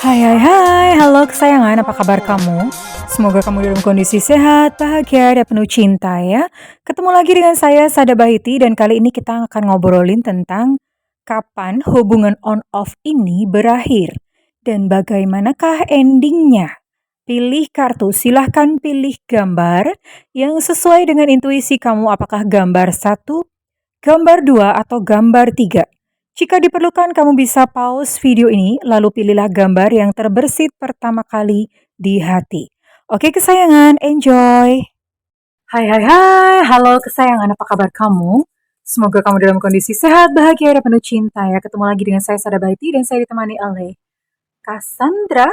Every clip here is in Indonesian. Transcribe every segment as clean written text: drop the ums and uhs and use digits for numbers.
Hai, halo kesayangan, apa kabar kamu? Semoga kamu dalam kondisi sehat, bahagia, dan penuh cinta ya. Ketemu lagi dengan saya, Sada Bahiti, dan kali ini kita akan ngobrolin tentang kapan hubungan on-off ini berakhir, dan bagaimanakah endingnya. Pilih kartu, silahkan pilih gambar yang sesuai dengan intuisi kamu, apakah gambar satu, gambar 2 atau gambar 3. Jika diperlukan, kamu bisa pause video ini, lalu pilihlah gambar yang terbersit pertama kali di hati. Oke kesayangan, enjoy! Hai, halo kesayangan, apa kabar kamu? Semoga kamu dalam kondisi sehat, bahagia, dan penuh cinta ya. Ketemu lagi dengan saya, Sada Baiti, dan saya ditemani oleh Cassandra.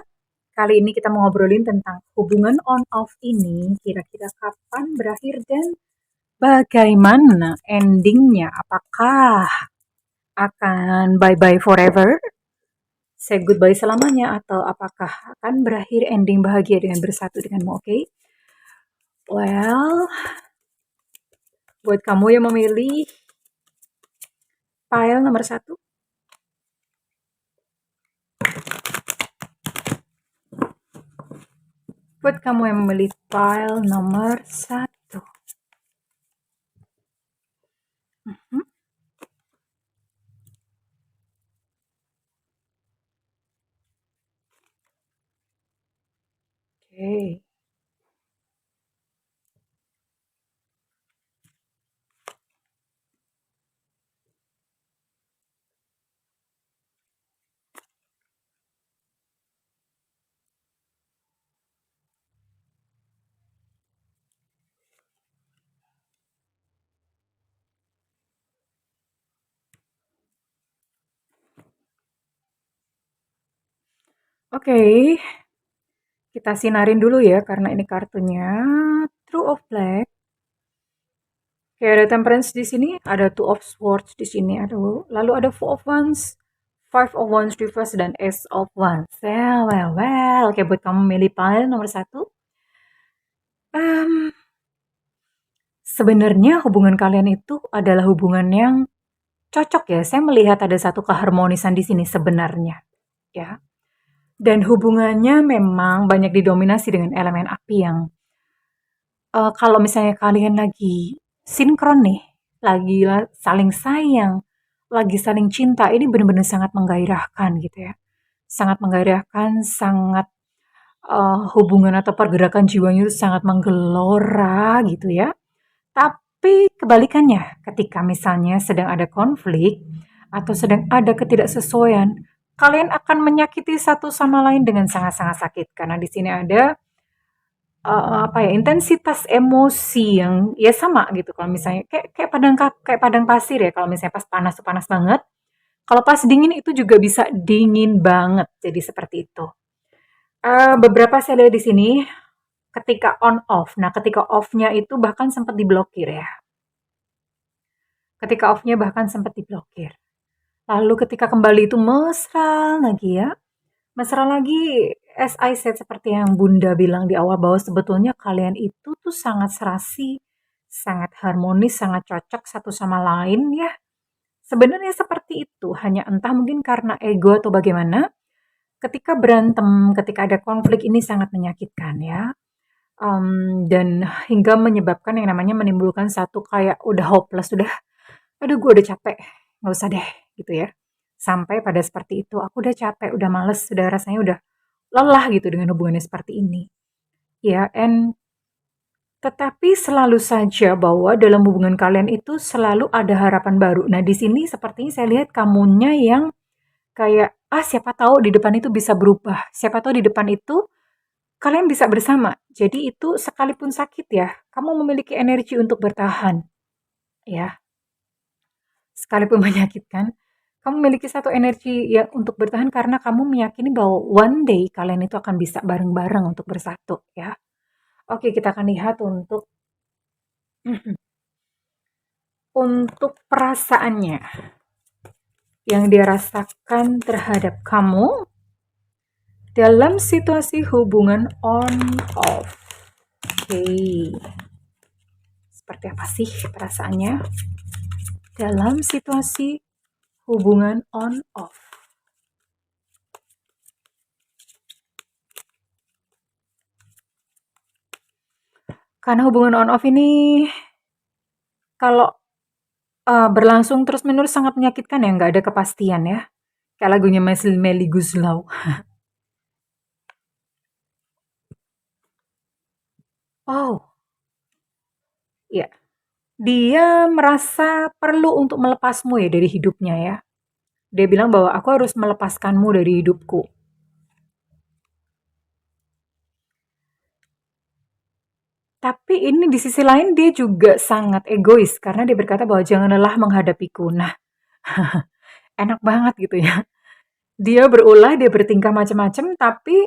Kali ini kita mau ngobrolin tentang hubungan on-off ini, kira-kira kapan berakhir dan bagaimana endingnya. Apakah akan bye-bye forever, say goodbye selamanya, atau apakah akan berakhir ending bahagia dengan bersatu denganmu, oke? Well, buat kamu yang memilih file nomor 1, buat kamu yang memilih file nomor 1. Oke. Oke, kita sinarin dulu ya, karena ini kartunya True of Black. Oke, ada Temperance di sini, ada Two of Swords di sini, aduh. Lalu ada Four of Wands, Five of Wands reverse, dan Ace of Wands. Well. Oke, buat kamu milih pile nomor 1. Sebenarnya hubungan kalian itu adalah hubungan yang cocok ya. Saya melihat ada satu keharmonisan di sini sebenarnya, ya. Dan hubungannya memang banyak didominasi dengan elemen api yang kalau misalnya kalian lagi sinkron nih, lagi saling sayang, lagi saling cinta, ini benar-benar sangat menggairahkan gitu ya. Sangat menggairahkan, sangat hubungan atau pergerakan jiwanya itu sangat menggelora gitu ya. Tapi kebalikannya, ketika misalnya sedang ada konflik atau sedang ada ketidaksesuaian, kalian akan menyakiti satu sama lain dengan sangat-sangat sakit. Karena di sini ada intensitas emosi yang ya sama gitu. Kalau misalnya kayak padang pasir ya. Kalau misalnya pas panas tuh panas banget. Kalau pas dingin itu juga bisa dingin banget. Jadi seperti itu. Beberapa saya lihat di sini ketika on off. Nah, ketika off-nya itu bahkan sempat diblokir ya. Ketika off-nya bahkan sempat diblokir. Lalu ketika kembali itu mesra lagi ya. Mesra lagi, as I said, seperti yang Bunda bilang di awal bahwa sebetulnya kalian itu tuh sangat serasi, sangat harmonis, sangat cocok satu sama lain ya. Sebenarnya seperti itu, hanya entah mungkin karena ego atau bagaimana. Ketika berantem, ketika ada konflik ini sangat menyakitkan ya. Dan hingga menyebabkan yang namanya menimbulkan satu kayak udah hopeless, aduh gue udah capek, nggak usah deh gitu ya. Sampai pada seperti itu, aku udah capek, udah males, udah rasanya udah lelah gitu dengan hubungannya seperti ini. Ya, tetapi selalu saja bahwa dalam hubungan kalian itu selalu ada harapan baru. Nah, di sini sepertinya saya lihat kamunya yang kayak, siapa tahu di depan itu bisa berubah. Siapa tahu di depan itu kalian bisa bersama. Jadi itu sekalipun sakit ya, kamu memiliki energi untuk bertahan. Ya, sekalipun menyakitkan, kamu memiliki satu energi ya untuk bertahan karena kamu meyakini bahwa one day kalian itu akan bisa bareng-bareng untuk bersatu ya. Oke, kita akan lihat untuk perasaannya yang dia rasakan terhadap kamu dalam situasi hubungan on off. Oke. Seperti apa sih perasaannya dalam situasi hubungan on off? Karena hubungan on off ini kalau, berlangsung terus-menerus sangat menyakitkan ya, nggak ada kepastian ya. Kayak lagunya Melly Goeslaw. Oh, iya. Dia merasa perlu untuk melepasmu ya dari hidupnya ya. Dia bilang bahwa aku harus melepaskanmu dari hidupku. Tapi ini di sisi lain dia juga sangat egois karena dia berkata bahwa jangan lelah menghadapiku. Nah, enak banget gitu ya. Dia berulah, dia bertingkah macam-macam, tapi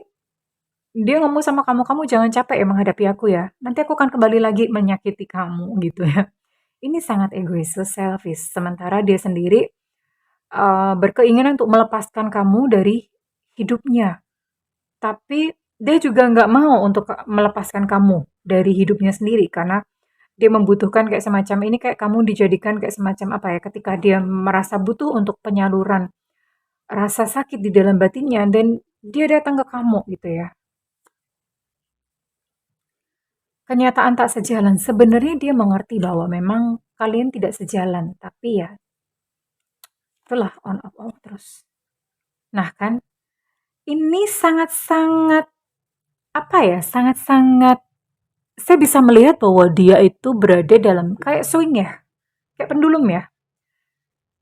dia ngomong sama kamu, kamu jangan capek ya menghadapi aku ya. Nanti aku akan kembali lagi menyakiti kamu gitu ya. Ini sangat egois, so selfish. Sementara dia sendiri berkeinginan untuk melepaskan kamu dari hidupnya. Tapi dia juga nggak mau untuk melepaskan kamu dari hidupnya sendiri karena dia membutuhkan kayak semacam ini kayak kamu dijadikan kayak semacam apa ya ketika dia merasa butuh untuk penyaluran rasa sakit di dalam batinnya dan dia datang ke kamu gitu ya. Kenyataan tak sejalan. Sebenarnya dia mengerti bahwa memang kalian tidak sejalan, tapi ya itulah on off terus. Nah kan, ini sangat-sangat apa ya? Sangat-sangat saya bisa melihat bahwa dia itu berada dalam kayak swing ya, kayak pendulum ya.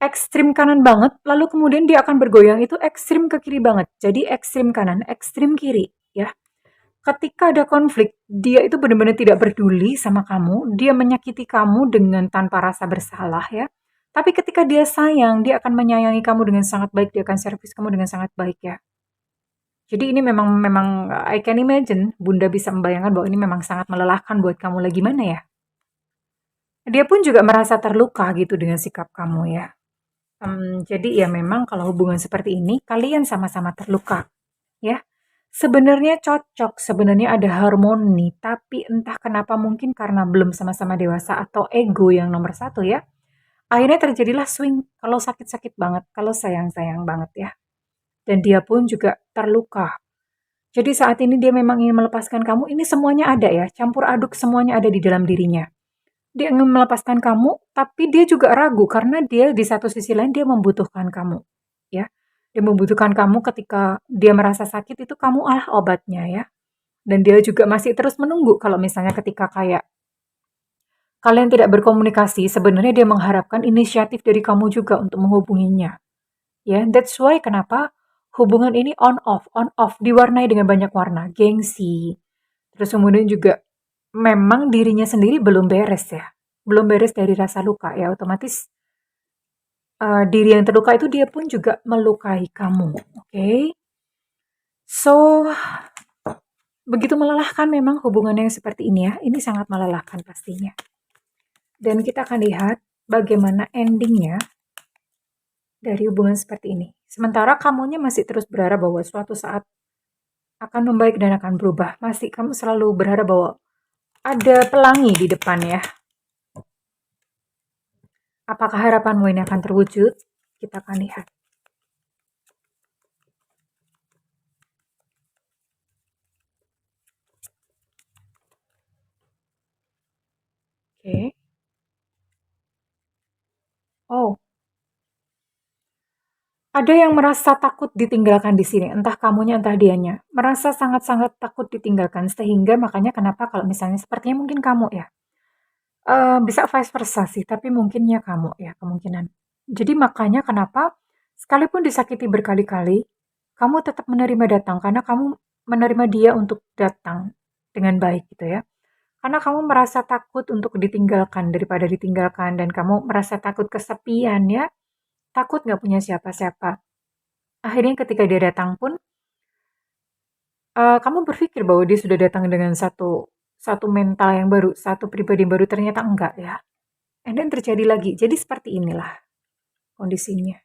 Ekstrim kanan banget, lalu kemudian dia akan bergoyang itu ekstrim ke kiri banget. Jadi ekstrim kanan, ekstrim kiri, ya. Ketika ada konflik, dia itu benar-benar tidak peduli sama kamu, dia menyakiti kamu dengan tanpa rasa bersalah ya. Tapi ketika dia sayang, dia akan menyayangi kamu dengan sangat baik, dia akan servis kamu dengan sangat baik ya. Jadi ini memang memang I can imagine, Bunda bisa membayangkan bahwa ini memang sangat melelahkan buat kamu lagi mana ya. Dia pun juga merasa terluka gitu dengan sikap kamu ya. Jadi ya memang kalau hubungan seperti ini kalian sama-sama terluka, ya. Sebenarnya cocok, sebenarnya ada harmoni, tapi entah kenapa mungkin karena belum sama-sama dewasa atau ego yang nomor satu ya, akhirnya terjadilah swing, kalau sakit-sakit banget, kalau sayang-sayang banget ya. Dan dia pun juga terluka. Jadi saat ini dia memang ingin melepaskan kamu, ini semuanya ada ya, campur aduk semuanya ada di dalam dirinya. Dia ingin melepaskan kamu, tapi dia juga ragu karena dia di satu sisi lain dia membutuhkan kamu, ya. Dia membutuhkan kamu ketika dia merasa sakit itu kamu obatnya ya. Dan dia juga masih terus menunggu kalau misalnya ketika kayak kalian tidak berkomunikasi, sebenarnya dia mengharapkan inisiatif dari kamu juga untuk menghubunginya. Ya, that's why kenapa hubungan ini on off, diwarnai dengan banyak warna, gengsi. Terus kemudian juga memang dirinya sendiri belum beres ya. Belum beres dari rasa luka ya, otomatis diri yang terluka itu dia pun juga melukai kamu. Oke. So, begitu melelahkan memang hubungan yang seperti ini ya. Ini sangat melelahkan pastinya. Dan kita akan lihat bagaimana endingnya dari hubungan seperti ini. Sementara kamunya masih terus berharap bahwa suatu saat akan membaik dan akan berubah. Masih kamu selalu berharap bahwa ada pelangi di depan ya. Apakah harapanmu ini akan terwujud? Kita akan lihat. Oke. Oh, ada yang merasa takut ditinggalkan di sini, entah kamunya entah dianya. Merasa sangat-sangat takut ditinggalkan sehingga makanya kenapa kalau misalnya sepertinya mungkin kamu ya. Bisa vice versa sih, tapi mungkinnya kamu ya kemungkinan. Jadi makanya kenapa sekalipun disakiti berkali-kali, kamu tetap menerima datang karena kamu menerima dia untuk datang dengan baik gitu ya. Karena kamu merasa takut untuk ditinggalkan daripada ditinggalkan dan kamu merasa takut kesepian ya, takut nggak punya siapa-siapa. Akhirnya ketika dia datang pun, kamu berpikir bahwa dia sudah datang dengan satu satu mental yang baru, satu pribadi yang baru, ternyata enggak ya. And then terjadi lagi. Jadi seperti inilah kondisinya.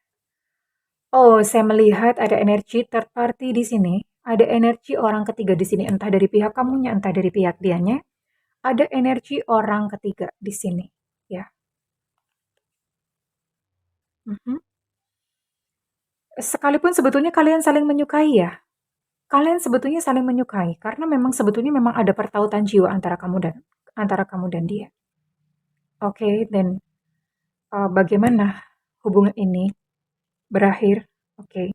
Oh, saya melihat ada energi third party di sini. Ada energi orang ketiga di sini, entah dari pihak kamunya, entah dari pihak dianya. Ada energi orang ketiga di sini, ya. Mhm. Sekalipun sebetulnya kalian saling menyukai ya. Kalian sebetulnya saling menyukai karena memang sebetulnya memang ada pertautan jiwa antara kamu dan antara kamu dan dia. Oke, dan bagaimana hubungan ini berakhir? Oke.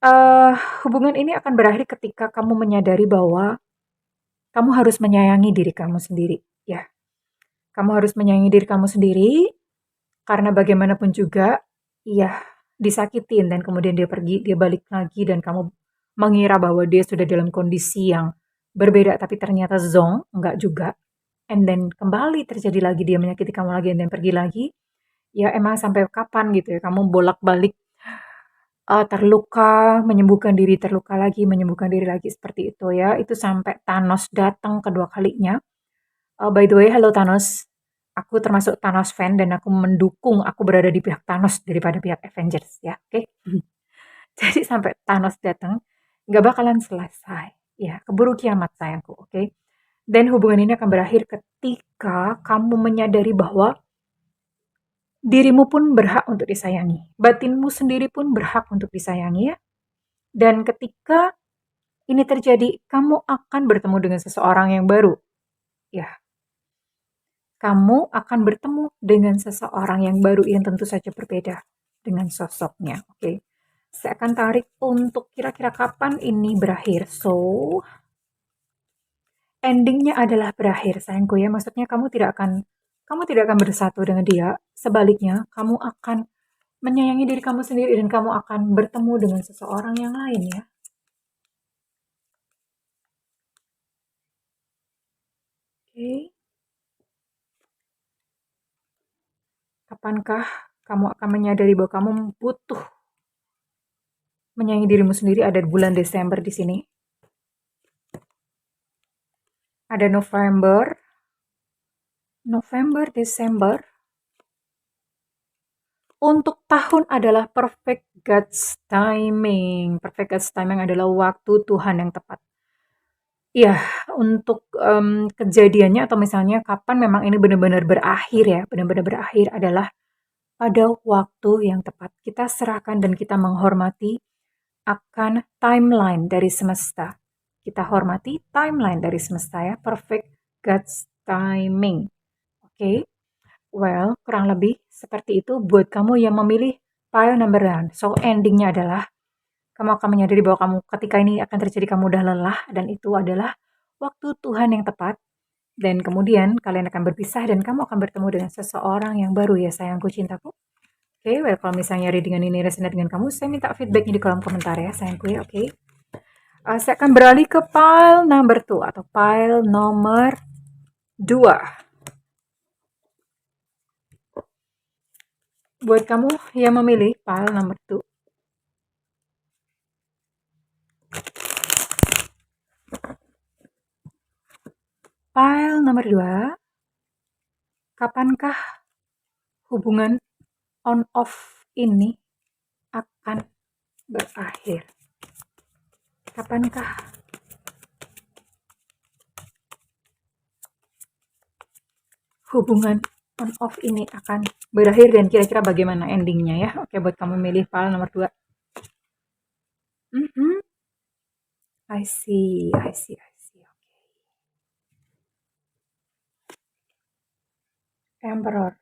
Eh, Hubungan ini akan berakhir ketika kamu menyadari bahwa kamu harus menyayangi diri kamu sendiri. Ya, kamu harus menyayangi diri kamu sendiri karena bagaimanapun juga, iya, disakitin dan kemudian dia pergi, dia balik lagi dan kamu mengira bahwa dia sudah dalam kondisi yang berbeda tapi ternyata zonk, enggak juga. And then kembali terjadi lagi dia menyakiti kamu lagi dan pergi lagi. Ya emang sampai kapan gitu ya kamu bolak-balik terluka, menyembuhkan diri, terluka lagi, menyembuhkan diri lagi seperti itu ya. Itu sampai Thanos datang kedua kalinya. By the way, halo Thanos. Aku termasuk Thanos fan dan aku mendukung, aku berada di pihak Thanos daripada pihak Avengers ya, oke? Jadi sampai Thanos datang, nggak bakalan selesai. Ya, keburu kiamat sayangku, oke? Dan hubungan ini akan berakhir ketika kamu menyadari bahwa dirimu pun berhak untuk disayangi. Batinmu sendiri pun berhak untuk disayangi ya. Dan ketika ini terjadi, kamu akan bertemu dengan seseorang yang baru. Ya, kamu akan bertemu dengan seseorang yang baru yang tentu saja berbeda dengan sosoknya. Oke, saya akan tarik untuk kira-kira kapan ini berakhir. So, endingnya adalah berakhir, sayangku ya. Maksudnya kamu tidak akan bersatu dengan dia. Sebaliknya, kamu akan menyayangi diri kamu sendiri dan kamu akan bertemu dengan seseorang yang lain ya. Oke. Kapankah kamu akan menyadari bahwa kamu butuh menyayangi dirimu sendiri? Ada bulan Desember di sini. Ada November, Desember. Untuk tahun adalah perfect God's timing. Perfect God's timing adalah waktu Tuhan yang tepat. Iya, untuk kejadiannya atau misalnya kapan memang ini benar-benar berakhir ya, benar-benar berakhir adalah pada waktu yang tepat. Kita serahkan dan kita menghormati akan timeline dari semesta. Kita hormati timeline dari semesta ya, perfect God's timing. Oke, well, kurang lebih seperti itu buat kamu yang memilih pile number 1. So, endingnya adalah kamu akan menyadari bahwa kamu ketika ini akan terjadi kamu udah lelah dan itu adalah waktu Tuhan yang tepat. Dan kemudian kalian akan berpisah dan kamu akan bertemu dengan seseorang yang baru ya sayangku cintaku. Oke, well kalau misalnya readingan ini resonate dengan kamu, saya minta feedbacknya di kolom komentar ya sayangku ya, oke. Saya akan beralih ke pile number 2 atau pile nomor 2. Buat kamu yang memilih pile nomor 2. Pile nomor 2. Kapankah hubungan on-off ini akan berakhir? Kapankah hubungan on-off ini akan berakhir dan kira-kira bagaimana endingnya ya? Oke, buat kamu milih file nomor 2. I see. Oke. Emperor.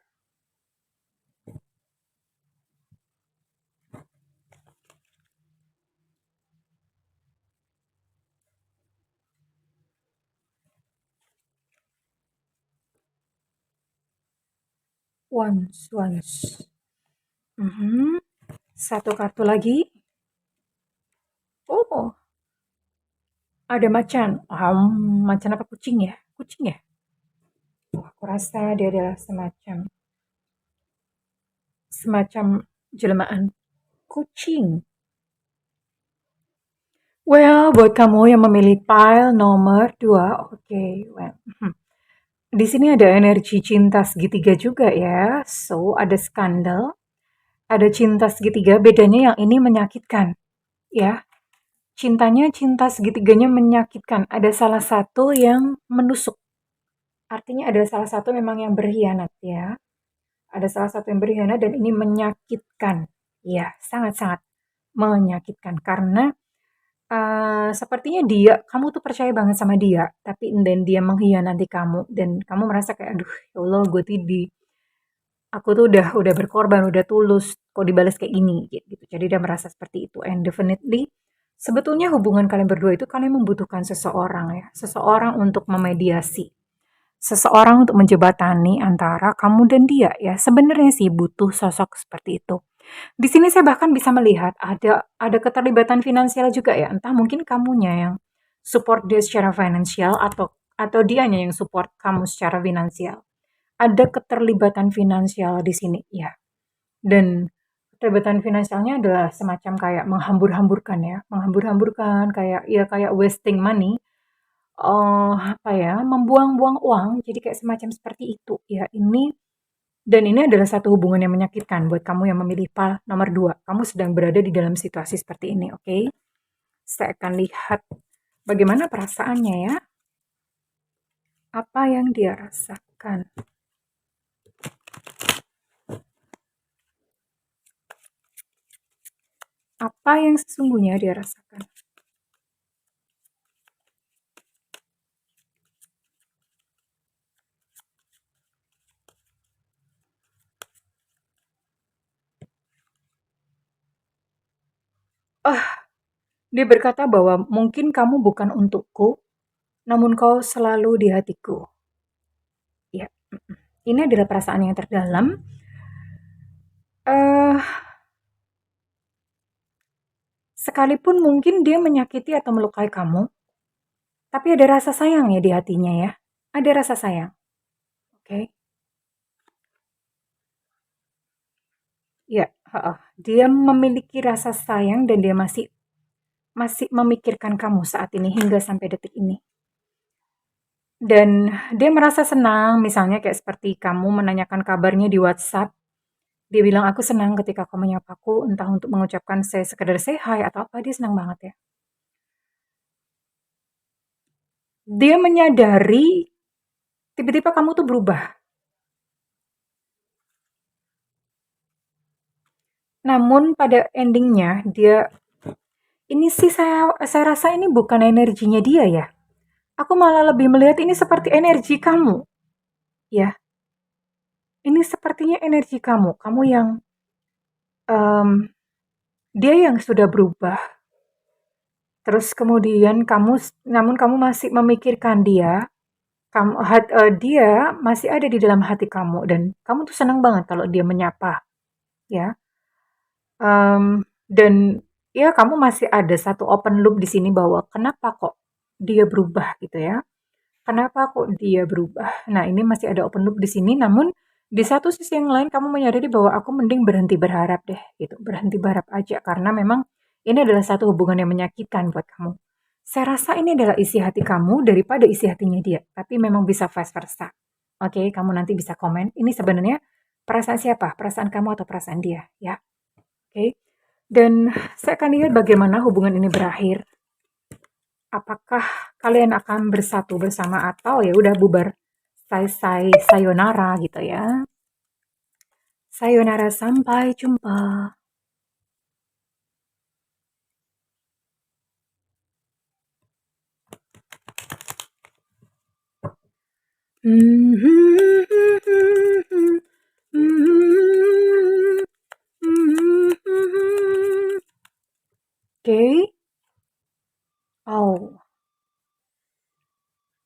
Once. Satu kartu lagi. Oh, ada macan. Macan apa kucing ya? Kucing ya? Aku rasa dia adalah semacam jelmaan kucing. Well, buat kamu yang memilih pile nomor 2, oke, well. Di sini ada energi cinta segitiga juga ya. So, ada skandal, ada cinta segitiga, bedanya yang ini menyakitkan. Ya, cinta segitiganya menyakitkan. Ada salah satu yang menusuk. Artinya ada salah satu memang yang berkhianat ya. Ada salah satu yang berkhianat dan ini menyakitkan. Ya, sangat-sangat menyakitkan. Karena sepertinya kamu tuh percaya banget sama dia, tapi dan dia mengkhianati kamu dan kamu merasa kayak, "Aduh, ya Allah, aku tuh udah berkorban, udah tulus, kok dibalas kayak gini?" Gitu. Jadi dia merasa seperti itu and definitely sebetulnya hubungan kalian berdua itu kalian membutuhkan seseorang ya, seseorang untuk memediasi, seseorang untuk menjembatani antara kamu dan dia ya. Sebenarnya sih butuh sosok seperti itu. Di sini saya bahkan bisa melihat ada keterlibatan finansial juga ya, entah mungkin kamunya yang support dia secara finansial atau dianya yang support kamu secara finansial. Ada keterlibatan finansial di sini ya. Dan keterlibatan finansialnya adalah semacam kayak menghambur-hamburkan ya, menghambur-hamburkan kayak wasting money, apa ya, membuang-buang uang, jadi kayak semacam seperti itu ya. Ini adalah satu hubungan yang menyakitkan buat kamu yang memilih nomor 2. Kamu sedang berada di dalam situasi seperti ini, oke? Saya akan lihat bagaimana perasaannya ya. Apa yang dia rasakan? Apa yang sesungguhnya dia rasakan? Dia berkata bahwa mungkin kamu bukan untukku, namun kau selalu di hatiku. Ya, ini adalah perasaan yang terdalam. Eh, Sekalipun mungkin dia menyakiti atau melukai kamu, tapi ada rasa sayang ya di hatinya ya. Ada rasa sayang, oke? Ya, heeh. Dia memiliki rasa sayang dan dia masih masih memikirkan kamu saat ini hingga sampai detik ini. Dan dia merasa senang, misalnya kayak seperti kamu menanyakan kabarnya di WhatsApp. Dia bilang, "Aku senang ketika kau menyapaku, entah untuk mengucapkan sekedar say hi atau apa, dia senang banget ya." Dia menyadari tiba-tiba kamu tuh berubah. Namun pada endingnya ini sih saya rasa ini bukan energinya dia ya. Aku malah lebih melihat ini seperti energi kamu, ya. Ini sepertinya energi kamu, em, dia yang sudah berubah. Terus kemudian namun kamu masih memikirkan dia, dia masih ada di dalam hati kamu dan kamu tuh senang banget kalau dia menyapa, ya. Dan ya kamu masih ada satu open loop di sini bahwa kenapa kok dia berubah gitu ya. Kenapa kok dia berubah? Nah, ini masih ada open loop di sini, namun di satu sisi yang lain kamu menyadari bahwa aku mending berhenti berharap deh, gitu. Berhenti berharap aja karena memang ini adalah satu hubungan yang menyakitkan buat kamu. Saya rasa ini adalah isi hati kamu daripada isi hatinya dia, tapi memang bisa vice versa. Oke, kamu nanti bisa komen. Ini sebenarnya perasaan siapa? Perasaan kamu atau perasaan dia, ya? Oke. Dan saya akan lihat bagaimana hubungan ini berakhir. Apakah kalian akan bersatu bersama atau ya udah bubar sayonara gitu ya. Sayonara, sampai jumpa. Oke. Oh,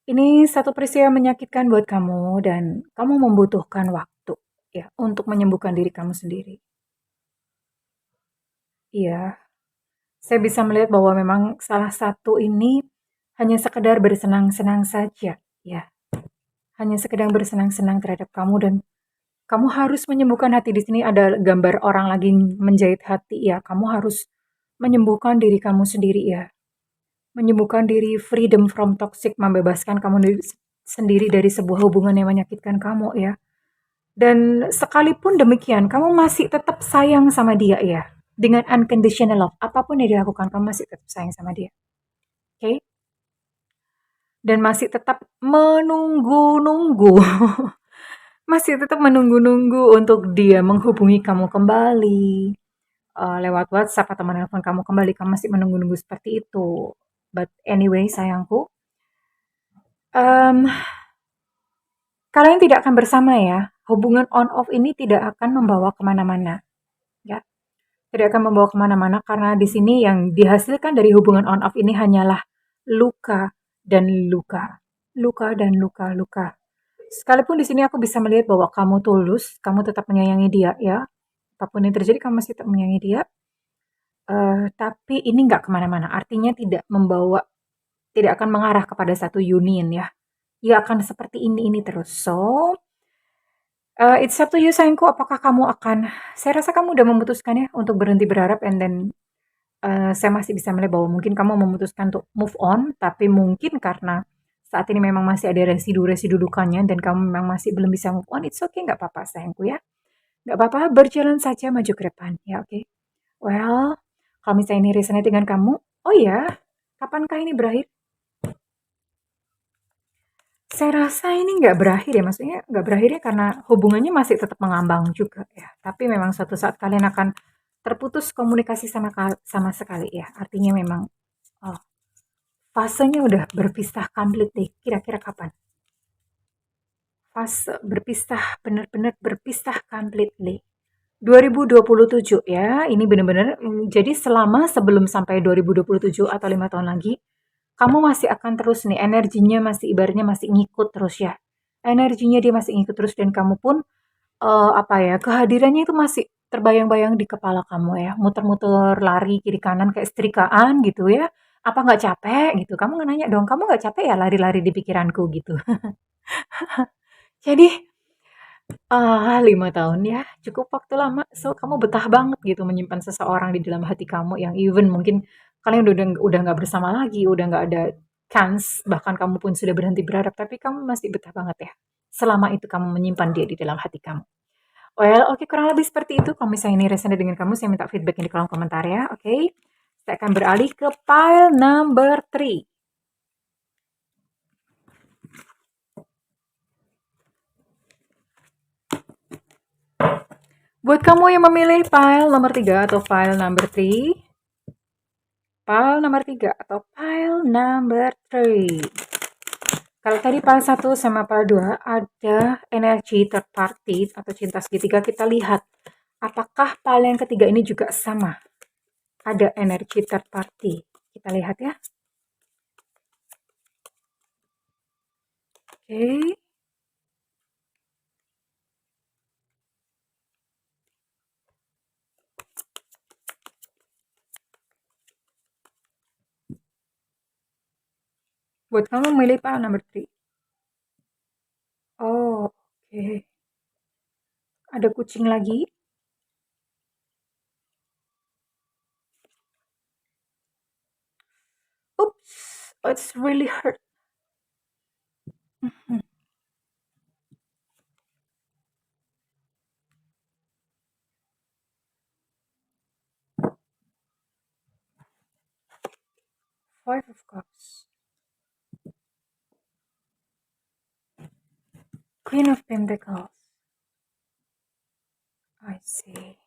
ini satu peristiwa menyakitkan buat kamu dan kamu membutuhkan waktu ya untuk menyembuhkan diri kamu sendiri. Iya, saya bisa melihat bahwa memang salah satu ini hanya sekedar bersenang-senang saja, ya. Hanya sekedar bersenang-senang terhadap kamu dan kamu harus menyembuhkan hati. Di sini ada gambar orang lagi menjahit hati ya. Kamu harus menyembuhkan diri kamu sendiri ya. Menyembuhkan diri, freedom from toxic, membebaskan kamu sendiri dari sebuah hubungan yang menyakitkan kamu ya. Dan sekalipun demikian, kamu masih tetap sayang sama dia ya. Dengan unconditional love, apapun yang dilakukan, kamu masih tetap sayang sama dia. Oke? Dan masih tetap menunggu-nunggu. Masih tetap menunggu-nunggu untuk dia menghubungi kamu kembali. lewat WhatsApp atau menelpon kamu kembali, kamu masih menunggu-nunggu seperti itu. But anyway sayangku, mmm, kalian tidak akan bersama ya. Hubungan on off ini tidak akan membawa kemana-mana, ya. Tidak akan membawa kemana-mana karena di sini yang dihasilkan dari hubungan on off ini hanyalah luka dan luka. Luka dan luka-luka. Sekalipun di sini aku bisa melihat bahwa kamu tulus, kamu tetap menyayangi dia ya. Apapun yang terjadi kamu masih tetap menyayangi dia. Tapi ini nggak kemana-mana. Artinya tidak akan mengarah kepada satu union ya. Ia akan seperti ini terus. So, it's up to you sayangku, apakah kamu akan saya rasa kamu udah memutuskan ya untuk berhenti berharap and then, saya masih bisa melihat bahwa mungkin kamu memutuskan untuk move on, tapi mungkin karena saat ini memang masih ada residu-residu dukanya dan kamu memang masih belum bisa move on, it's okay, nggak apa-apa sayangku ya. Nggak apa-apa, berjalan saja maju ke depan, ya oke? Well, kalau misalnya ini resonate dengan kamu, oh ya, kapankah ini berakhir? Saya rasa ini nggak berakhir ya, maksudnya nggak berakhirnya karena hubungannya masih tetap mengambang juga ya. Tapi memang suatu saat kalian akan terputus komunikasi sama sekali ya. Artinya memang oh, fasenya udah berpisah completely. Kira-kira kapan? Fase berpisah, benar-benar berpisah completely. 2027 ya, ini benar-benar jadi selama sebelum sampai 2027 atau 5 tahun lagi, kamu masih akan terus nih, energinya masih ibaratnya masih ngikut terus ya. Energinya dia masih ngikut terus dan kamu pun, apa ya, kehadirannya itu masih terbayang-bayang di kepala kamu ya, muter-muter lari kiri kanan kayak setrikaan gitu ya. "Apa nggak capek?" Gitu, kamu nggak nanya dong, "Kamu nggak capek ya lari-lari di pikiranku?" Gitu. Jadi 5 tahun ya, cukup waktu lama. So, kamu betah banget gitu menyimpan seseorang di dalam hati kamu yang even mungkin kalian udah nggak bersama lagi, udah nggak ada chance, bahkan kamu pun sudah berhenti berharap, tapi kamu masih betah banget ya. Selama itu kamu menyimpan dia di dalam hati kamu. Well, oke, kurang lebih seperti itu. Kalau misalnya ini resonate dengan kamu, saya minta feedback di kolom komentar ya, oke? Saya akan beralih ke pile number 3. Buat kamu yang memilih file nomor 3 atau file number 3, file nomor 3 atau file number 3. Kalau tadi file 1 sama file 2 ada energi third party atau cinta segitiga, kita lihat apakah file yang ketiga ini juga sama. Ada energi third party. Kita lihat ya. Oke. Buat kamu memilih file number 3. Oh, oke. Ada kucing lagi. Oops, it's really hurt. Five of Cups. Queen of Pentacles. I see.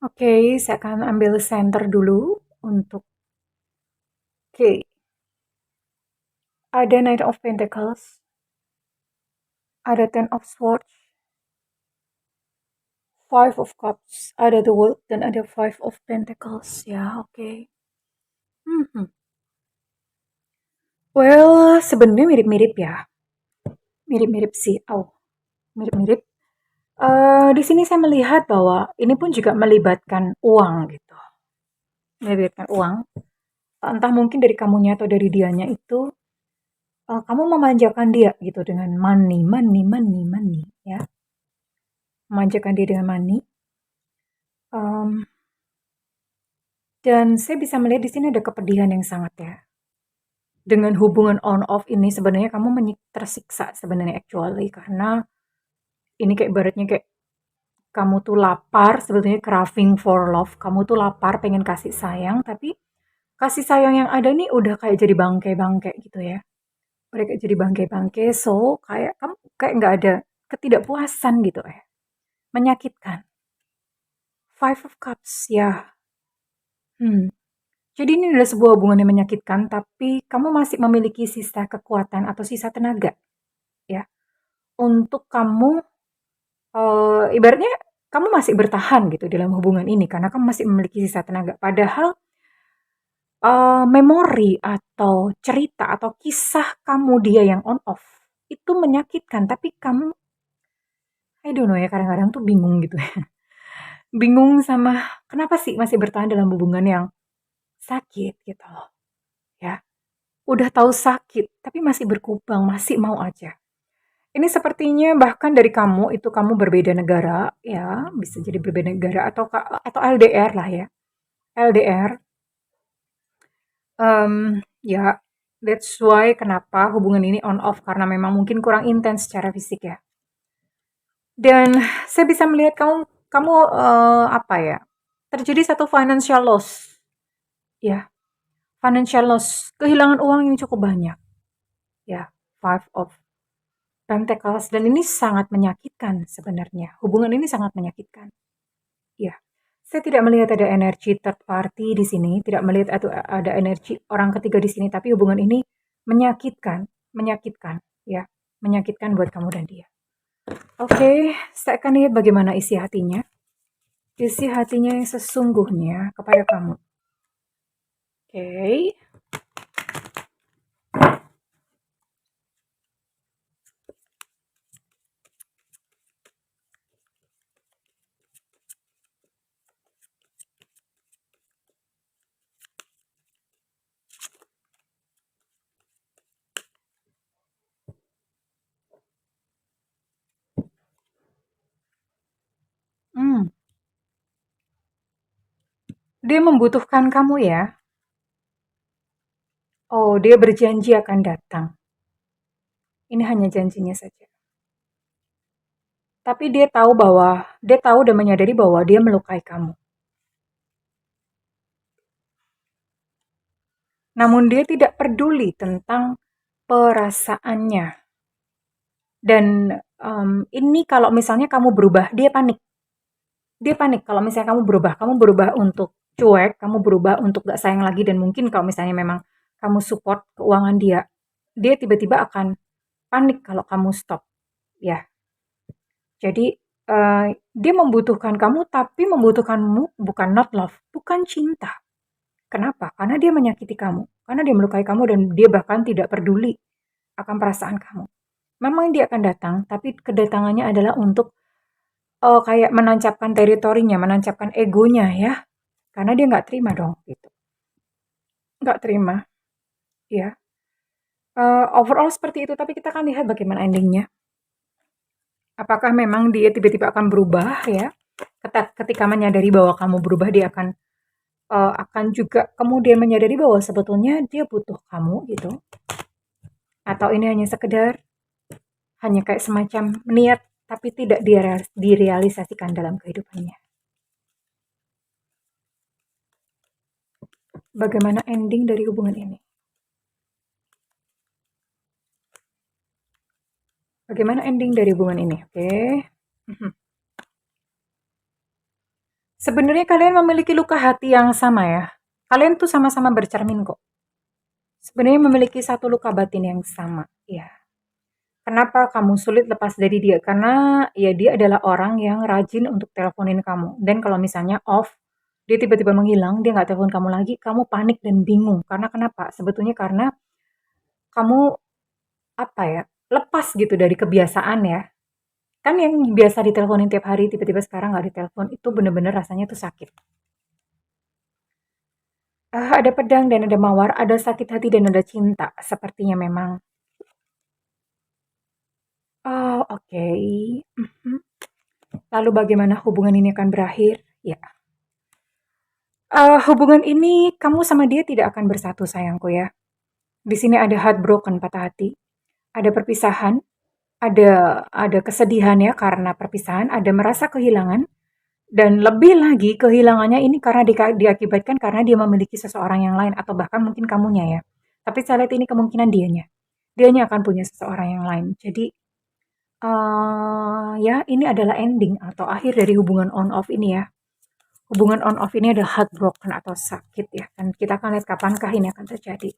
Oke, saya akan ambil center dulu untuk oke. Ada Knight of Pentacles. Ada Ten of Swords. Five of Cups. Ada The World dan ada Five of Pentacles. Ya, oke. Well, sebenarnya mirip-mirip ya. Mirip-mirip sih. Oh, mirip-mirip. Di sini saya melihat bahwa ini pun juga melibatkan uang gitu. Melibatkan uang. Entah mungkin dari kamunya atau dari dianya itu, kamu memanjakan dia gitu dengan money, money, money, money, ya. Memanjakan dia dengan money. Dan saya bisa melihat di sini ada kepedihan yang sangat ya. Dengan hubungan on off ini sebenarnya kamu tersiksa sebenarnya actually karena ini kayak ibaratnya kayak kamu tuh lapar, sebetulnya craving for love, kamu tuh lapar pengen kasih sayang, tapi kasih sayang yang ada nih udah kayak jadi bangke-bangke gitu ya. Udah kayak jadi bangke-bangke, so kayak kamu kayak nggak ada ketidakpuasan gitu ya. Menyakitkan. Five of Cups, ya. Hmm. Jadi ini adalah sebuah hubungan yang menyakitkan, tapi kamu masih memiliki sisa kekuatan atau sisa tenaga, ya, untuk kamu, ibaratnya kamu masih bertahan gitu dalam hubungan ini karena kamu masih memiliki sisa tenaga. Padahal, memori atau cerita atau kisah kamu dia yang on off, itu menyakitkan, tapi kamu I don't know ya, kadang-kadang tuh bingung gitu ya. Bingung sama kenapa sih masih bertahan dalam hubungan yang sakit gitu loh, ya. Udah tahu sakit, tapi masih berkubang, masih mau aja. Ini sepertinya bahkan dari kamu, itu kamu berbeda negara, ya, bisa jadi berbeda negara atau LDR lah ya, LDR. Ya, that's why kenapa hubungan ini on off, karena memang mungkin kurang intens secara fisik ya. Dan saya bisa melihat kamu, apa ya, terjadi satu financial loss, ya, financial loss, kehilangan uang yang cukup banyak, ya, Five of Pentacles, dan ini sangat menyakitkan sebenarnya, hubungan ini sangat menyakitkan, ya. Saya tidak melihat ada energi third party di sini, tidak melihat ada energi orang ketiga di sini, tapi hubungan ini menyakitkan, menyakitkan, ya, menyakitkan buat kamu dan dia. Oke, saya akan lihat bagaimana isi hatinya yang sesungguhnya kepada kamu. Oke. Hmm, dia membutuhkan kamu ya. Oh, dia berjanji akan datang. Ini hanya janjinya saja. Tapi dia tahu dan menyadari bahwa dia melukai kamu. Namun dia tidak peduli tentang perasaannya. Dan ini kalau misalnya kamu berubah, dia panik. Dia panik kalau misalnya kamu berubah untuk cuek, kamu berubah untuk gak sayang lagi, dan mungkin kalau misalnya memang kamu support keuangan dia, dia tiba-tiba akan panik kalau kamu stop, ya. Jadi dia membutuhkan kamu, tapi membutuhkanmu bukan not love, bukan cinta. Kenapa? Karena dia menyakiti kamu, karena dia melukai kamu, dan dia bahkan tidak peduli akan perasaan kamu. Memang dia akan datang, tapi kedatangannya adalah untuk kayak menancapkan teritorinya, menancapkan egonya ya. Karena dia nggak terima dong, gitu. Nggak terima, ya. Overall seperti itu, tapi kita akan lihat bagaimana endingnya. Apakah memang dia tiba-tiba akan berubah ya? Ketika menyadari bahwa kamu berubah, dia akan juga kemudian menyadari bahwa sebetulnya dia butuh kamu gitu. Atau ini hanya sekedar, hanya kayak semacam niat, tapi tidak direalisasikan dalam kehidupannya. Bagaimana ending dari hubungan ini? Bagaimana ending dari hubungan ini? Oke. Sebenarnya kalian memiliki luka hati yang sama ya. Kalian tuh sama-sama bercermin kok. Sebenarnya memiliki satu luka batin yang sama, ya. Kenapa kamu sulit lepas dari dia? Karena ya dia adalah orang yang rajin untuk teleponin kamu. Dan kalau misalnya off, dia tiba-tiba menghilang, dia nggak telepon kamu lagi, kamu panik dan bingung. Karena kenapa? Sebetulnya karena kamu apa ya, lepas gitu dari kebiasaan ya. Kan yang biasa diteleponin tiap hari, tiba-tiba sekarang nggak ditelepon, itu bener-bener rasanya tuh sakit. Ada pedang dan ada mawar, ada sakit hati dan ada cinta, sepertinya memang. Oh, oke. Mhm. Lalu bagaimana hubungan ini akan berakhir? Ya, hubungan ini kamu sama dia tidak akan bersatu sayangku ya. Di sini ada heartbroken, patah hati, ada perpisahan, ada kesedihan ya karena perpisahan, ada merasa kehilangan, dan lebih lagi kehilangannya ini karena diakibatkan karena dia memiliki seseorang yang lain atau bahkan mungkin kamunya ya. Tapi saya lihat ini kemungkinan dianya. Dianya akan punya seseorang yang lain. Jadi, ya ini adalah ending atau akhir dari hubungan on off ini ya. hubungan on off ini ada heartbroken atau sakit ya. Dan kita akan lihat kapankah ini akan terjadi.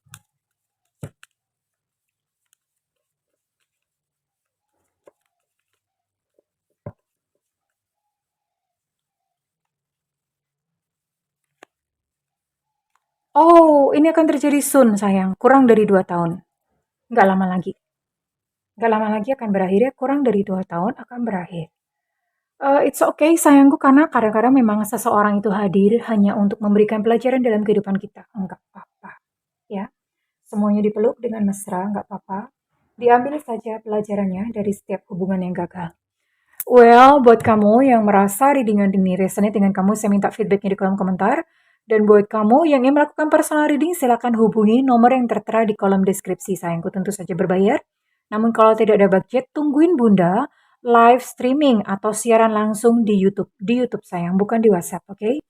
Oh, ini akan terjadi soon sayang. Kurang dari 2 tahun. Nggak lama lagi. Nggak lama lagi akan berakhir ya. Kurang dari 2 tahun akan berakhir. It's okay sayangku, karena kadang-kadang memang seseorang itu hadir hanya untuk memberikan pelajaran dalam kehidupan kita. Enggak apa-apa, ya. Semuanya dipeluk dengan mesra, enggak apa-apa. Diambil saja pelajarannya dari setiap hubungan yang gagal. Well, buat kamu yang merasa readingan ini resonate dengan kamu, saya minta feedbacknya di kolom komentar. Dan buat kamu yang ingin melakukan personal reading, silakan hubungi nomor yang tertera di kolom deskripsi. Sayangku tentu saja berbayar. Namun kalau tidak ada budget, tungguin Bunda live streaming atau siaran langsung di YouTube. Di YouTube sayang, bukan di WhatsApp, oke?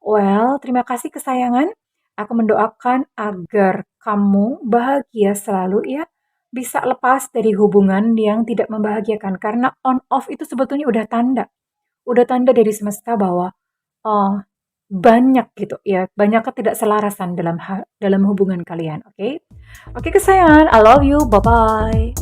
Well, terima kasih kesayangan. Aku mendoakan agar kamu bahagia selalu ya. Bisa lepas dari hubungan yang tidak membahagiakan. Karena on off itu sebetulnya udah tanda. Udah tanda dari semesta bahwa oh, banyak gitu ya. Banyak ketidakselarasan dalam hubungan kalian, oke? Oke kesayangan, I love you. Bye-bye.